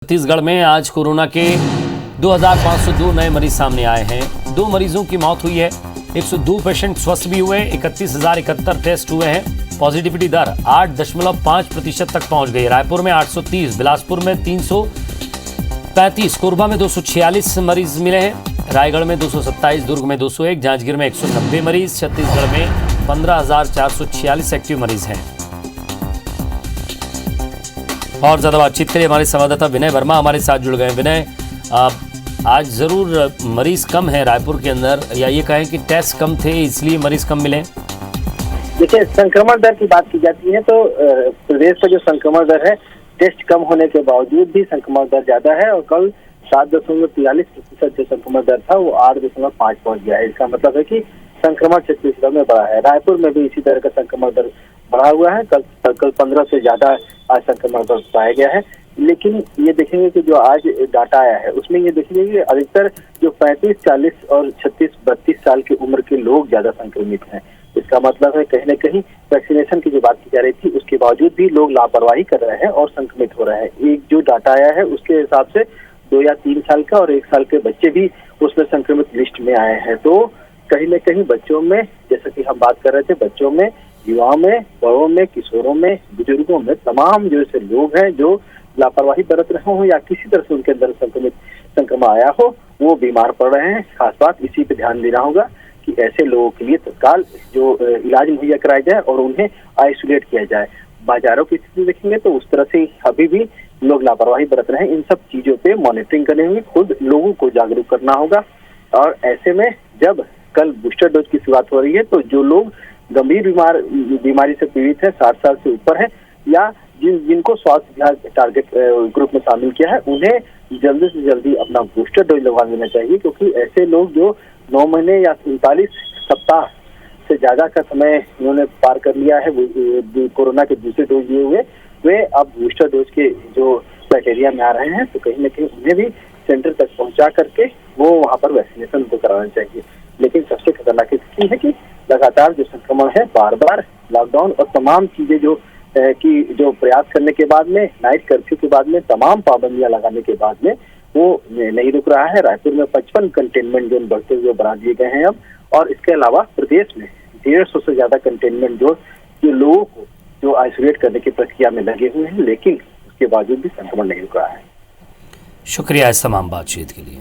छत्तीसगढ़ में आज कोरोना के 2502 नए मरीज सामने आए हैं। 2 मरीजों की मौत हुई है। 102 पेशेंट स्वस्थ भी हुए। 31,071 टेस्ट हुए हैं। पॉजिटिविटी दर 8.5% तक पहुंच गई। रायपुर में 830, बिलासपुर में 335, कोरबा में 246 मरीज मिले हैं। रायगढ़ में 227, दुर्ग में 201, जांजगीर में 190 मरीज। छत्तीसगढ़ में 15,446 एक्टिव मरीज हैं। और ज्यादा बातचीत के लिए हमारे संवाददाता विनय वर्मा हमारे साथ जुड़ गए। विनय, आज जरूर मरीज कम है रायपुर के अंदर, या ये कहें कि टेस्ट कम थे इसलिए मरीज कम मिले? देखिए, संक्रमण दर की बात की जाती है तो प्रदेश का जो संक्रमण दर है, टेस्ट कम होने के बावजूद भी संक्रमण दर ज्यादा है और कल 7.43% जो संक्रमण दर था वो 8.5 पहुंच गया है। इसका मतलब है कि संक्रमण छत्तीसगढ़ में बढ़ा है। रायपुर में भी इसी तरह का संक्रमण दर बढ़ा हुआ है। कल 15 से ज्यादा आज संक्रमण दर पाया गया है। लेकिन ये देखेंगे कि जो आज डाटा आया है उसमें ये देखेंगे कि अधिकतर जो 35, 40 और 36, 32 साल की उम्र के लोग ज्यादा संक्रमित हैं। इसका मतलब है कहीं न कहीं वैक्सीनेशन की जो बात की जा रही थी उसके बावजूद भी लोग लापरवाही कर रहे हैं और संक्रमित हो रहे हैं। एक जो डाटा आया है उसके हिसाब से 2 या 3 साल का और 1 साल के बच्चे भी उसमें संक्रमित लिस्ट में आए हैं। तो कहीं न कहीं बच्चों में, जैसा कि हम बात कर रहे थे, बच्चों में, युवाओं में, बड़ों में, किशोरों में, बुजुर्गों में, तमाम जो ऐसे लोग हैं जो लापरवाही बरत रहे हो या किसी तरह से उनके अंदर संक्रमण आया हो, वो बीमार पड़ रहे हैं। खास बात इसी पे ध्यान देना होगा कि ऐसे लोगों के लिए तत्काल जो इलाज मुहैया कराया जाए और उन्हें आइसोलेट किया जाए। बाजारों की स्थिति देखेंगे तो उस तरह से अभी भी लोग लापरवाही बरत रहे हैं। इन सब चीजों पे मॉनिटरिंग करने होगी, खुद लोगों को जागरूक करना होगा। और ऐसे में जब कल बूस्टर डोज की शुरुआत हो रही है तो जो लोग गंभीर बीमारी से पीड़ित है, 60 साल से ऊपर है या जिनको स्वास्थ्य विभाग टारगेट ग्रुप में शामिल किया है, उन्हें जल्दी से जल्दी अपना बूस्टर डोज लगवा देना चाहिए। क्योंकि ऐसे लोग जो 9 महीने या 39 सप्ताह से ज्यादा का समय उन्होंने पार कर लिया है कोरोना के दूसरे डोज लिए हुए, वे अब बूस्टर डोज के जो क्राइटेरिया में आ रहे हैं। तो कहीं न कहीं उन्हें भी सेंटर तक पहुंचा करके वो वहां पर वैक्सीनेशन को कराना चाहिए। लेकिन सबसे खतरनाक स्थिति है कि लगातार जो संक्रमण है, बार बार लॉकडाउन और तमाम चीजें जो प्रयास करने के बाद में, नाइट कर्फ्यू के बाद में, तमाम पाबंदियां लगाने के बाद में वो नहीं रुक रहा है। रायपुर में 55 कंटेनमेंट जोन बढ़ते हुए बढ़ा दिए गए हैं अब, और इसके अलावा प्रदेश में 150 से ज्यादा कंटेनमेंट जोन जो लोगों को जो आइसोलेट करने की प्रक्रिया में लगे हुए हैं, लेकिन उसके बावजूद भी संक्रमण नहीं रुक रहा है। शुक्रिया इस तमाम बातचीत के लिए।